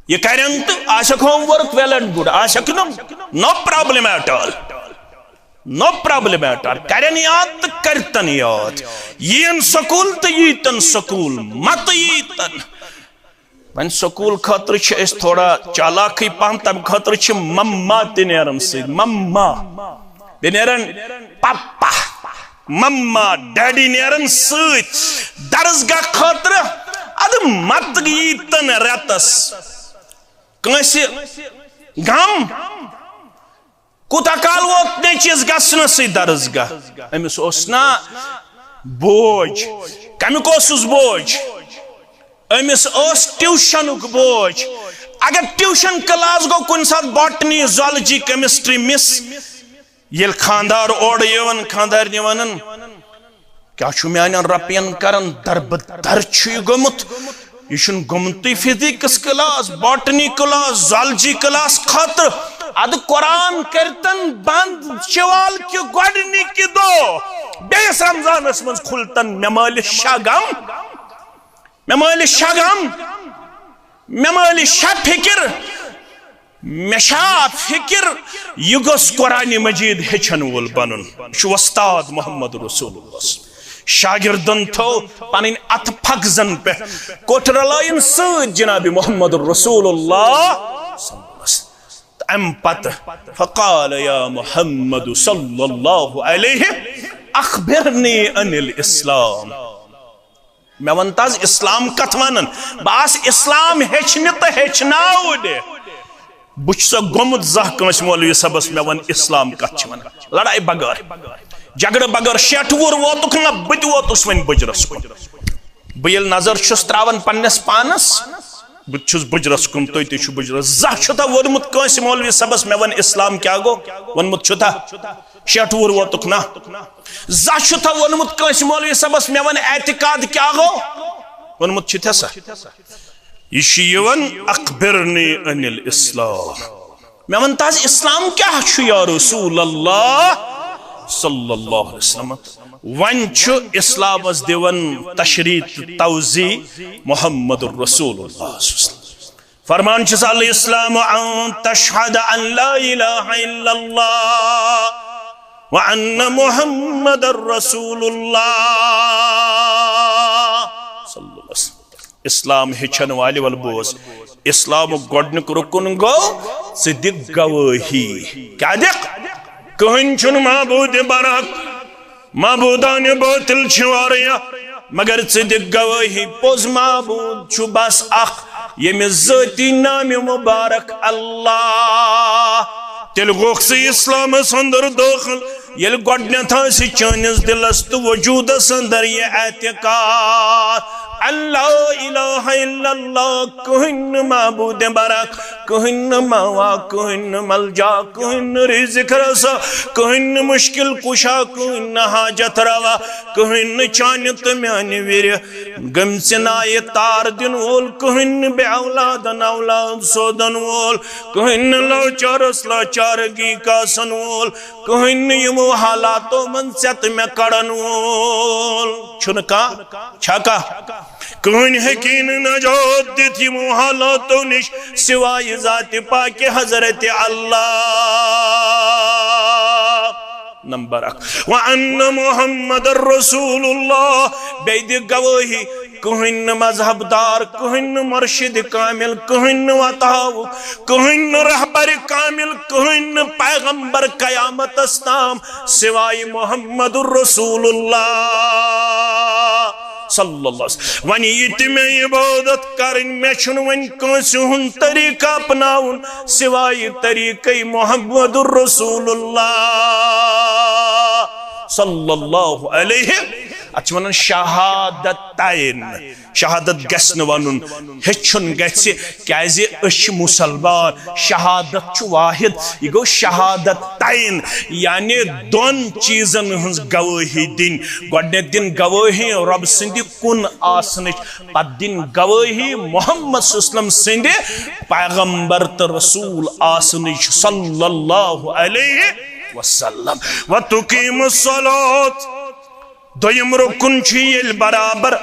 یہ کرن تو آشک homework well and good آشک no problem at all no problem at all Kiran یاد تو کرتن یاد یین سکول تو ییتن سکول مت ییتن من سکول خاطر چھ اس تھوڑا چالاکی پہم تم خاطر چھ مما تی نیرن سید مما بی نیرن پاپا مما ڈیڈی نیرن سید درسگاہ خاطر اد مت ییتن ریتس کنسی غم کوتا کال ووت نے چیز گسن سی درسگاہ امس اوسنا بوجھ کمیک اوسس بوجھ امس اوس ٹیوشنک بوجھ اگر ٹیوشن کلاس گو کن سات باٹنی زولوجی کیمسٹری مس یل خاندار اوڑ یون خاندار نیونن کیا چھو میانن رپین کرن درب در چھوی گمت یہ چھن گمتی physics class botany class zoology class خاطر اد قرآن کرتن بند شوال کی گوڑنی کی دو بیس رمضان اسمنز کھلتن ممال شاگم ممال شاگم ممال شا فکر مشا فکر یگس قرآن مجید ہچن وول بنن شو استاد محمد رسول اللہ شاگردن تھو پانین ات پھگزن پہ کوٹر لائن سید جناب محمد رسول اللہ ام پت فقال یا محمد صلی اللہ علیہ اخبرنی عن الاسلام میں ونتاز اسلام کت ونن باس اسلام ہچنت ہچناو دے بچ سا گمت زہ کنس مولوی صبس میں ون اسلام کت ون لڑائی بغیر جگڑ بغیر شیٹ وور ووتک نہ بت ووتس ون بجرس کن بیل نظر چھس تراون پنس پانس بت چھس بجرس کن تو تی چھ بجرس زہ چھتا ورمت کنس مولوی صبس میں ون اسلام کیا گو ونمت چھتا شیٹ وور ووتک نہ زہ چھتا ورمت کنس مولوی صبس میں ون اعتقاد کیا گو ونمت چھتا سا یشیون اخبرنی عن الاسلام میں ون تاز اسلام کیا چھو یا رسول اللہ صلی اللہ علیہ وسلم ون چھو اسلام از دیون تشریح توضیح محمد الرسول اللہ فرمان چھس علیہ السلام ان تشہد ان لا الہ الا اللہ وان محمد الرسول اللہ صلی اللہ علیہ وسلم اسلام ہچن والی والبوس اسلام گوڑنک رکن گو صدق گواہی کیا دق کہن چن معبود برک معبودان باطل چھواریا مگر صدق گواہی پوز معبود چھو بس اخ یہ ذاتی نام مبارک اللہ تیل گوخ سے اسلام سندر داخل یل گوڑنیتا سی چانس دلست وجود سندر یہ اعتقاد اللہ الہ الا اللہ کہن معبود برک کہن موا کہن ملجا کہن رزق رسا کہن مشکل کشا کہن حاجت روا کہن چانت میان ویر گم سنائے تار دن وول کہن بے اولادن اولاد سودن وول کہن لاچارس لاچارگی کا سن وول کہن یمو حالاتو من ست میں کڑن وول چھنکا چھکا کہن حکین نجات دیتی محالاتو نش سوائے ذات پاک حضرت اللہ نمبر اک وَأَنَّ محمد الرسول اللہ بید گواہی کہن مذہب دار کہن مرشد کامل کہن وطاو کہن رہبر کامل کہن پیغمبر قیامت استام سوائے محمد الرسول اللہ صلی اللہ علیہ وسلم ونی یہ میں عبادت کرن میں چھن ون کنس ہن طریقہ اپناؤن سوائے طریقہ محمد الرسول اللہ صلی اللہ علیہ اچھا شہادتین شہادت گسن ونن ہچن گسی کیازِ اش مسلمان شہادت چھ واحد یہ گو شہادتین یعنی دون چیزن ہنز گواہی دن گوڈنیک دن گواہی رب سندی کن آسنچ پت دن گواہی محمد صلی اللہ علیہ وسلم سندی پیغمبر تو رسول آسنچ صلی اللہ علیہ وسلم وتقیم الصلاۃ دویم رکن چھ یل برابر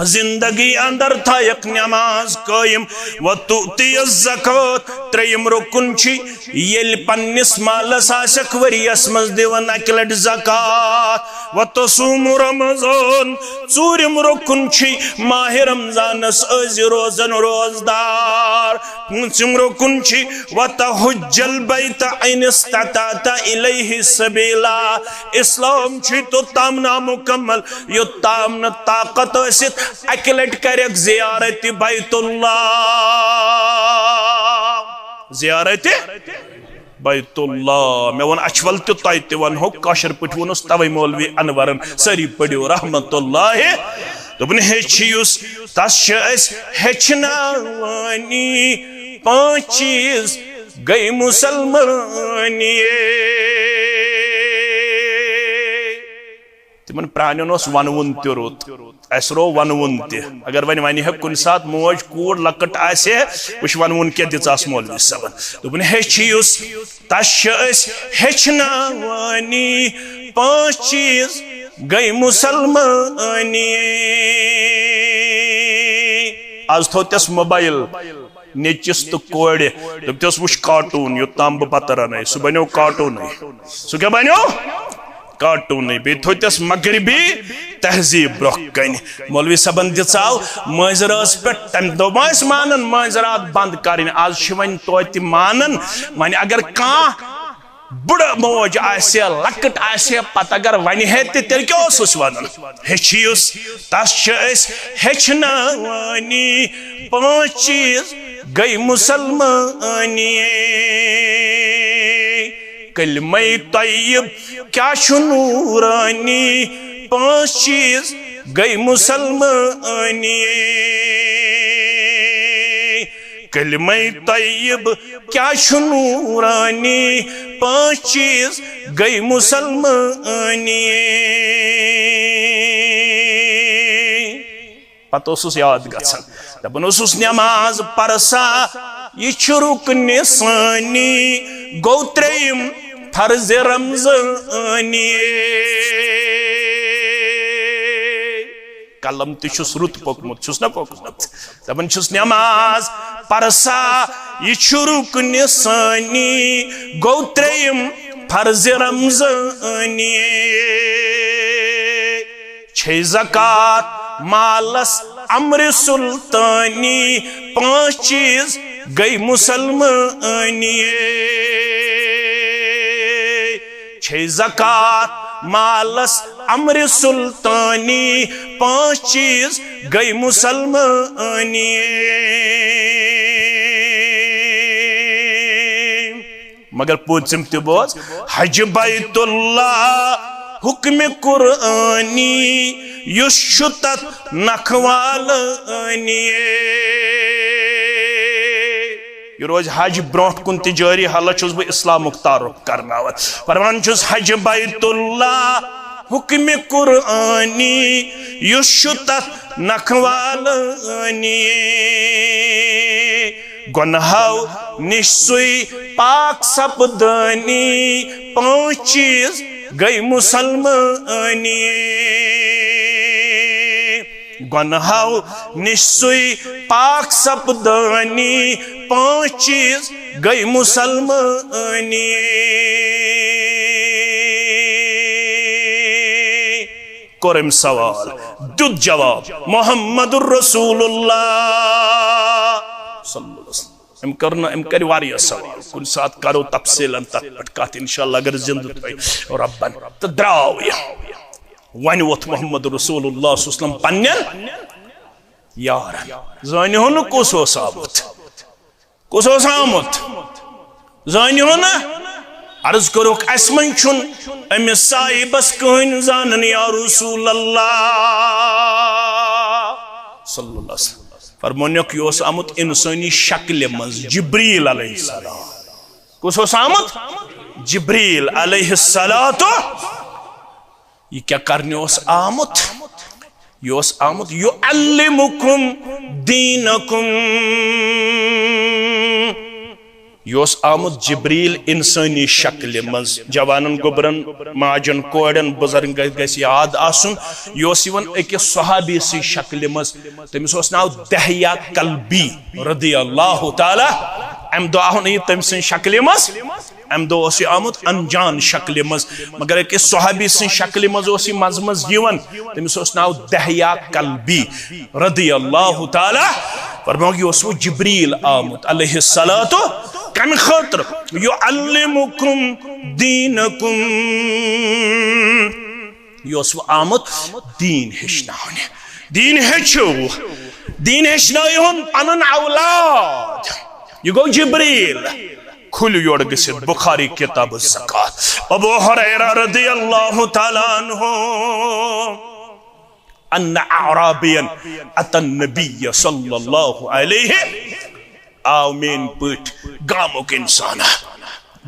زندگی اندر تھا یک نماز قائم وتؤتی الزکات تریم رکن چھ یل پنس مالس آسک وریس مز دیون اکلٹ زکات وتصوم رمضان ژورم رکن چھ ماہ رمضانس از روزن روزدار پونچم رکن چھ وتحج البیت ان استطعت الیہ سبیلا اسلام چھ تو تامنا مکمل یو تامنا طاقت اسد اکلٹ کرک زیارت بیت اللہ زیارت بیت اللہ میں ون اچھول تی تائیتی ون ہو کاشر پٹ ونس توی مولوی انورن سری پڑیو رحمت اللہ دبن ہیچیوس تس شاس ہیچناوانی پانچ چیز گئی مسلمانی تمن پرانیون اس ونون تی روت اسرو ونون تی اگر ونی ونی ہے کن سات موج کوڑ لکٹ آسے وش ونون کیا دیتاس مولوی صاحب دبن ہیچیوس تش اس ہیچناوانی پانچ چیز گئی مسلمانی آج تھو تیس موبائل نیچس تو کوڑے دب تیس وش کارٹون یو تام بپتہ رہنے سو بنیو کارٹون سو کیا بنیو کارٹون بی تھو تیس مغربی تہذیب برخ کن مولوی صاحبن دژاو مٲنٛزِ پہ تم دو ماس مانن مٲنٛزرات بند کریں آج ون توتہ مانن ون اگر کان بڑ موج آسے لکٹ آسے پتہ اگر ون ہے تیل کیا اس ونن ہیچیوس تس ہیچناوانی پانچ چیز گئی مسلمانی کلمہ طیب کیا نورانی پانچ چیز گئی مسلمانی کلمہ طیب کیا نورانی پانچ چیز گئی مسلمانی پتہ اس یاد گژھان دپان اوسُس نماز پرسا یہ چھ رکن ثانی گو تریم فرض رمضانی کلم تہ چھس رت پوکمت چھس نا پوکمت دپان چھس نماز پرسا یہ چھ رکن ثانی گو تریم فرض رمضانی چھ زکات مالس امر سلطانی پانچ چیز گئی مسلمانی چھ زکات مالس امر سلطانی پانچ چیز گئی مسلمانی مگر پوچھم تی بوز حج بیت اللہ حکم قرآنی یشتت نخوالانی یہ روز حج برونٹ کن تجاری حالت چھوز بہ اسلام تعارف کرناوت فرمان چھوز حج بیت اللہ حکم قرآنی یشتت نخوالانی گناہو نشسوی پاک سپدانی پانچ چیز گئی مسلمانی گناہو نشسوی پاک سپدانی پانچ چیز گئی مسلمانی کرم سوال دود جواب محمد الرسول اللہ صلی اللہ علیہ وسلم ام کر واریہ سوال کن ساتھ کرو تفصیل انت پٹکات انشاءاللہ اگر زندہ تھوئی ربن تدراو ون ووت محمد رسول اللہ صلی اللہ علیہ وسلم پنن یارن زانیو نا کس اوس آمت کس اوس آمت زانیو نا عرض کروک اس من چھن امس صاحبس کہن زانن یا رسول اللہ صلی اللہ علیہ وسلم فرمونیک یہ اوس آمت انسانی شکل مز جبریل علیہ السلام کس اوس آمت جبریل علیہ السلام یہ کیا کرنے اوس آمت یہ اوس آمت یعلمکم دینکم یہ اوس آمت جبریل انسانی شکل مز جوانن گبرن ماجن کوڑن بزرگ گیس یاد آسن یہ اوس یوان اکس صحابی سی شکل مز تمس اوس ناو دہیا قلبی رضی اللہ تعالی ام دو آہن یہ تم سن شکل مز ام دو اسی آمد انجان شکل مز مگر ایک صحابی سن شکل مز اسی مز یون تمس اس ناو دہیا قلبی رضی اللہ تعالی فرماؤ یہ اسو جبریل آمد علیہ الصلاۃ کم خاطر یعلمکم دینکم یہ اسو آمد دین ہشناؤنے دین ہشناؤن پنن اولاد یہ گو جبریل کھل یوڑ گسد بخاری کتاب الزکاة ابو حریرہ رضی اللہ تعالیٰ عنہ ان اعرابین اتى النبی صلی اللہ علیہ آو مین پٹ گامک انسانا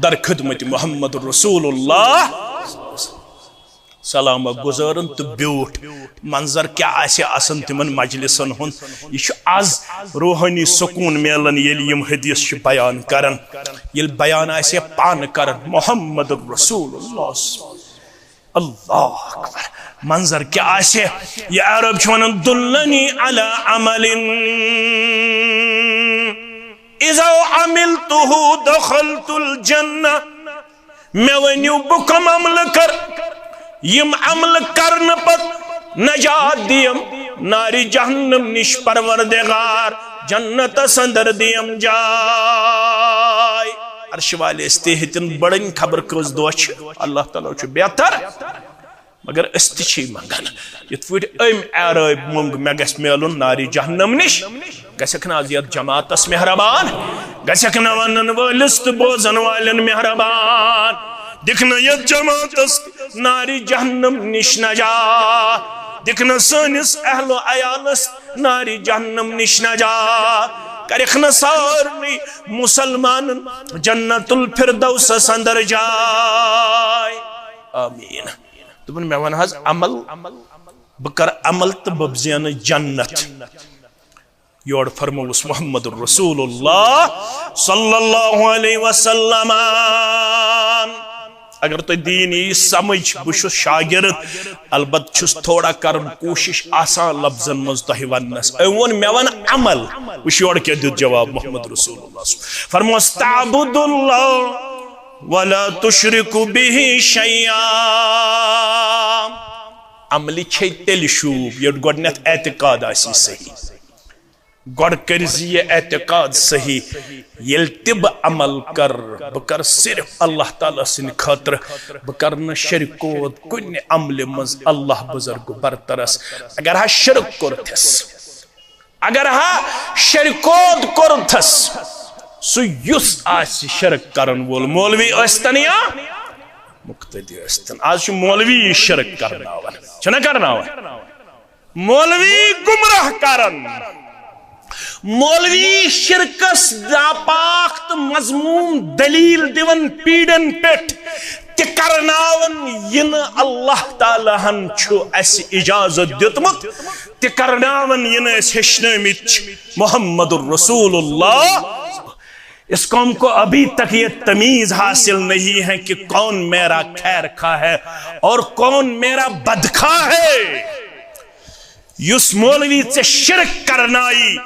در خدمت محمد رسول اللہ سلام گزارن تو بیوٹ منظر کیا ایسے آسن تمن مجلسن ہن یہ آز روحانی سکون میلن یل یم حدیث بیان کرن یل بیان ایسے پان کرن محمد رسول اللہ اللہ اکبر منظر کیا ایسے یہ عرب چھوانن دلنی علی عمل اذا عملته دخلت الجنہ میں ونیو بکم عمل کر یم عمل کرن پت نجات دیم ناری جہنم نش پروردگار جنت سندر دیم جائے عرش والے استہتن بڑن خبر کز دوچ اللہ تعالیٰ چھو بہتر مگر استچھی منگن یت فوٹ ام اعراب منگ مگس میلون ناری جہنم نش گسکنا زیاد جماعت اس مہربان گسکنا ونن والست بوزن والن مہربان دکھنا یہ جماعت ناری جہنم نش نجات دکھنا سنس اہل و عیالس ناری جہنم نش نجات کرخنا سارنی مسلمان جنت الفردوس سندر جائے آمین دبن میں ونہاز عمل بکر عمل تببزین جنت یور فرموس محمد رسول اللہ صلی اللہ علیہ وسلم اگر تو دینی سمجھ بشو شاگرد البت چھس تھوڑا کرم کوشش آسان لفظن مزدہی ونس ایون میں ون عمل وشیوڑ کے دید جواب محمد رسول اللہ فرمو استعبد اللہ ولا تشرک به شیئا عملی چھے تیل شوب یہ گوڑنیت اعتقاد آسی صحیح گوڑ کرزی یہ اعتقاد صحیح یلتب عمل کر بکر صرف اللہ تعالیٰ سن خاطر بکر نہ شرکوت کن عمل مز اللہ بزرگ برترس اگر ہا شرک کرتس اگر ہا شرکوت کرتس سو یس آسی شرک کرن وول مولوی استن یا مقتدی استن آج شو مولوی شرک کرناون چھنا کرناون مولوی گمراہ کرن مولوی شرکس ناپاک مضموم دلیل دیون پیڑن پیٹ تکرناون ین اللہ تعالیٰ ہن چھو ایسی اجازت دیتمت تکرناون ین ایس ہشنامت محمد الرسول اللہ اس قوم کو ابھی تک یہ تمیز حاصل نہیں ہے کہ کون میرا خیر خواہ ہے اور کون میرا بدخواہ ہے یس مولوی سے شرک کرنائی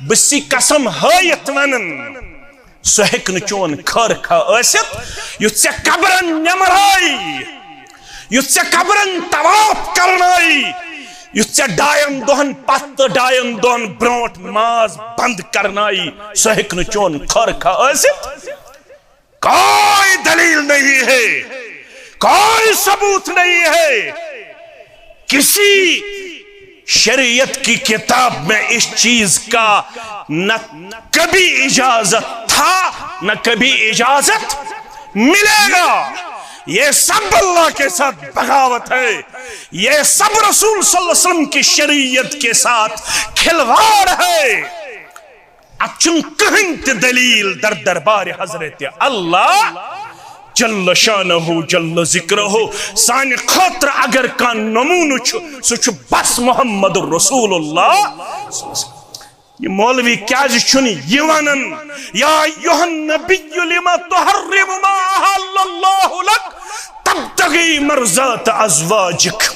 بسی قسم ہایت ونن سو ہیکن چون خیر خواہ ایست یس سے قبرن نمرائی یس سے قبرن طواف کرنائی یس سے ڈائن دہن پت ڈائن دہن برونٹ ماز بند کرنائی سو ہیکن چون خیر خواہ ایست کوئی دلیل نہیں ہے کوئی ثبوت نہیں ہے کسی شریعت کی کتاب میں اس چیز کا نہ کبھی اجازت تھا نہ کبھی اجازت ملے گا. یہ سب اللہ کے ساتھ بغاوت ہے. یہ سب رسول صلی اللہ علیہ وسلم کی شریعت کے ساتھ کھلواڑ ہے. اچھن کہیں تے دلیل در دربار حضرت اللہ جل شانہ جل ذکرہ سان خاطر اگر کان نمون سچ بس محمد رسول اللہ. یہ مولوی کیا چھن یہ ونن یا ایھا النبی لما تحرم ما احل اللہ لک تبتغی مرضات ازواجک.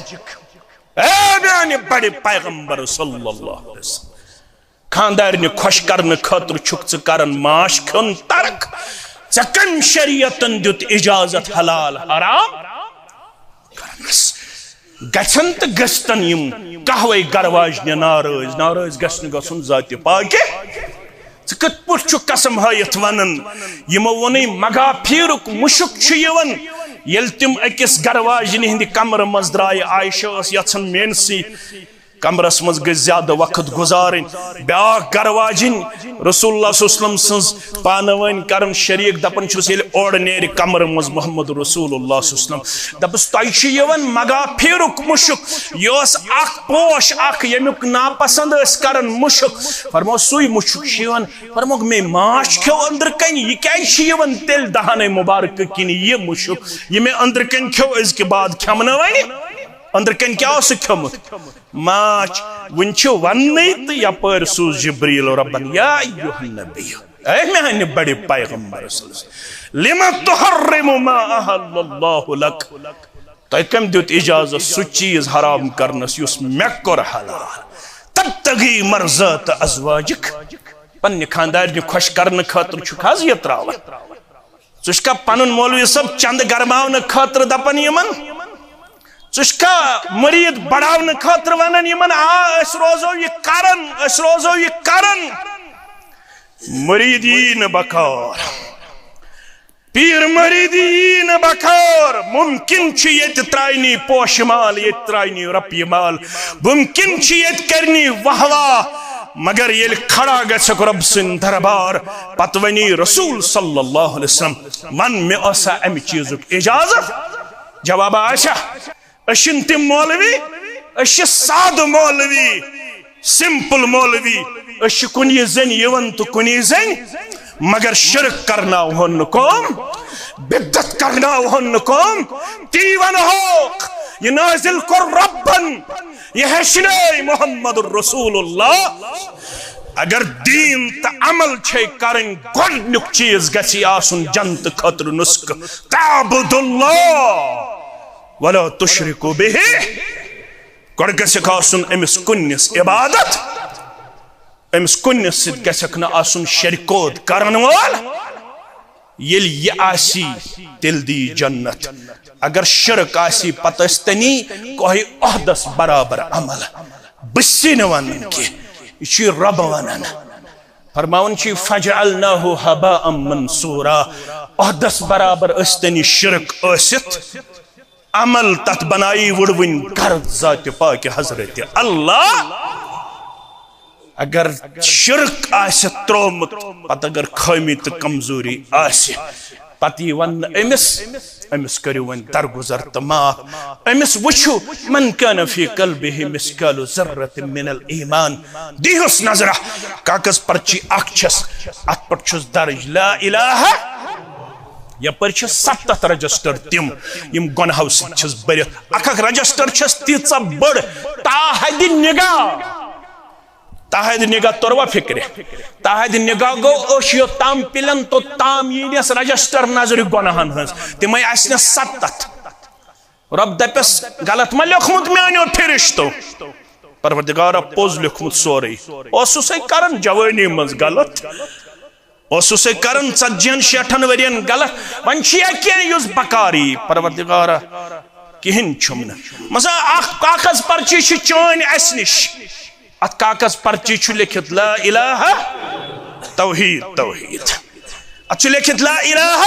اے میانے بڑے پیغمبر صلی اللہ علیہ وسلم خاندارنہ خوش کرنے خاطر چھک ژٕ کرن ماش کھیون ترک. ژےٚ کم شریعتن دیت اجازت حلال حرام کرنس. گژھن تو گژھتن یم کہوے گرواجنہ ناراض گژھن گژھن ذات پاکہ. ژٕ کِتھ پٲٹھۍ چھُکھ قسم ہٲیِتھ ونان یمو ووٚنُے مگا پھیرُک مُشُک چھُ یِوان ییٚلہِ تِم أکِس گرواجنہِ ہٕنٛدِ کمرٕ منٛز درٛایہِ. عائشہ ٲس یژھان میٲنسٕے کمرس مز گژھِ زیادٕ وقت گزارٕنۍ. بیاکھ گرواجن رسول اللہ صلی اللہ علیہ وسلم سٕنٛز پانہٕ ؤنۍ کرن شریک دپان چھُس ییٚلہِ اورٕ نیرِ کمرٕ منٛز محمد رسول اللہ صلی اللہ علیہ وسلم دپس تۄہہِ چھُ یِوان مگا پھیرُک مُشُک. یہِ اوس اکھ پوش اکھ ییٚمیُک ناپسند ٲسۍ کران مُشُک. فرمو سُے مُشُک چھُ یِوان. فرموکھ مے ماچھ کھیو أنٛدرٕ کَنہِ یہِ کیازِ چھُ یِوان تیٚلہِ دہانٕے مُبارکہٕ کِنہِ یہِ مُشُک یہِ مےٚ أنٛدرٕ کَنہِ کھیو أزکہِ بعد کھٮ۪مہٕ نہٕ وۄنۍ. أنٛدرٕ کَنہِ کیٛاہ اوس سُہ کھیوٚمُت ماچھ. وٕنۍ چھُ وننٕے تہٕ یپٲرۍ سوٗز جبریٖل رۄبن یا ایھا النبی اے میانہِ بڑِ پیغمبر صلی اللہ علیہ وسلم لما تحرم ما احل اللہ لک. تۄہہِ کٔمۍ دیُت اجازت سُہ چیٖز حرام کرنس یُس مےٚ کوٚر حلال. تبتغی مرضات ازواجک. پننہِ خاندارنہِ خۄش کرنہٕ خٲطرٕ چھُکھ حظ یہِ تراوان. ژٕ چھُکھا پنُن مولوی صٲب چند گرماونہٕ خٲطرٕ دپان یِمن. ژٕ چھُکھا مریٖد بڑاونہٕ خٲطرٕ ونان یِمن أسۍ روزو یہِ کران. مریٖد یی نہٕ بکار پیر مریٖد یی نہٕ بکار. ممکن چھُ ییٚتہِ ترٛاونی پوشہِ مال ییٚتہِ ترٛاونی رۄپیہِ مال ممکن چھُ ییٚتہِ کرنی واہ واہ مگر ییٚلہِ کھڑا گژھکھ رۄب سٕنٛدِ دربار پتہٕ ونی رسول صلی اللہ علیہ وسلم ون مےٚ ٲسا امہِ چیٖزُک اجازت. جواب آسیا أسۍ چھِنہٕ تِم مولوی أسۍ چھِ سادٕ مولوی سمپل مولوی. أسۍ چھِ کُنہِ زٔنۍ یِوان تہٕ کُنہِ زٔنۍ مگر شرک کرناوہون نہٕ کٲم بدعت کرناوہون نہٕ کٲم. تی ونہوکھ یہ نازل کوٚر رۄبن یہ ہیٚچھنٲے محمد رسول اللہ. اگر دین تہٕ عمل چھے کرٕنۍ گۄڈنیُک چیٖز گژھِ آسُن جنتہٕ خٲطرٕ نُسخہٕ تعبُدُ اللہ ولا تشرکو بہ. گۄڈٕ گژھکھ آسُن أمِس کُنِس عبادت. أمِس کُنِس سۭتۍ گژھکھ نہٕ آسُن شرکوت کرن وول. ییٚلہِ یہِ آسی تیٚلہِ دی جنت. اگر شرک آسی پتہٕ ٲسۍتنی کوہے عہدس برابر عمل. بہٕ چھُسے نہٕ ونان کینٛہہ یہِ چھُ رۄب ونان. فرماوان چھُ فجعلناه هباء منصورا. عہدس برابر ٲسۍتنی شرک ٲسِتھ عمل تت بنائی وڑوین کرد ذات پاک حضرت اللہ. اگر شرک آسہ ترومت پتہ اگر خامی تو کمزوری آسہ پتہ یہ ون امس کریو ون درگزر تو معاف. امس وچھو من کان فی قلبہ مثقال ذرۃ من الایمان. دیہس نظرہ کاغذ پرچی اکھ چھس ات پٹ چھس درج لا الہ یپر 7 رجسٹر تم یم گناہو سچس برت. اکھ رجسٹر چھس تیژا بڑ تاحد نگاہ توروا فکر تاحد نگاہ گو اوشیو تام پلن تو تام یس رجسٹر نظر گناہن ہز تمے آسن 7. رب دپس غلط ما لیکھمت میانیو فرشتو. پروردگارا پوز لیکھمت سورے. اوسے کرن جوانی مز غلط اوسے کرن 40-60 ورین غلط. ون چھیا کیا یس بکاری پروردگارا کہن چھمن مثلا اخ کاغذ پرچی چھ چون اس نش ات کاغذ پرچی چھ لکھت لا الہ توحید توحید. ات چھ لکھت لا الہ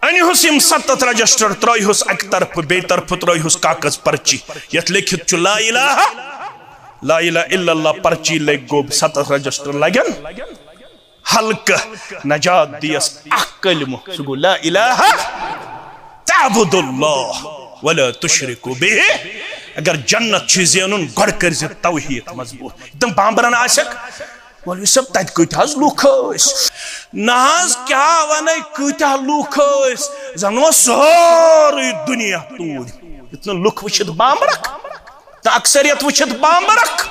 انہس یم 7 رجسٹر ترہس اک طرف بی طرف ترہس کاغذ پرچی یت لکھت چھ لا الہ الا اللہ پرچی لگ گو 7 رجسٹر لگن حلقہ نجات دیس اک کلمہ سہ گو لا الہ تعبد اللہ ولا تشرکو به اگر جنت چھ زینن گڑ کر توحید مضبوط تم بامبرن آسک مولوی صاحب تت کتاز لوک ناز کیا ون کتہ لوک زن سوری دنیا تور اتنا لوک وچھت بامبرک تو اکثریت وچھت بامبرک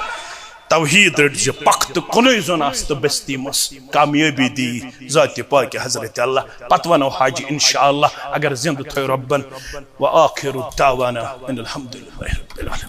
توحید رٹ پک تو کنوی زن آست بستی مس کامیابی دی ذات پاک حضرت اللہ پت ونو حاجی انشاءاللہ اگر زند تھو ربن و آخر دعوانا ان الحمدللہ رب العالمین.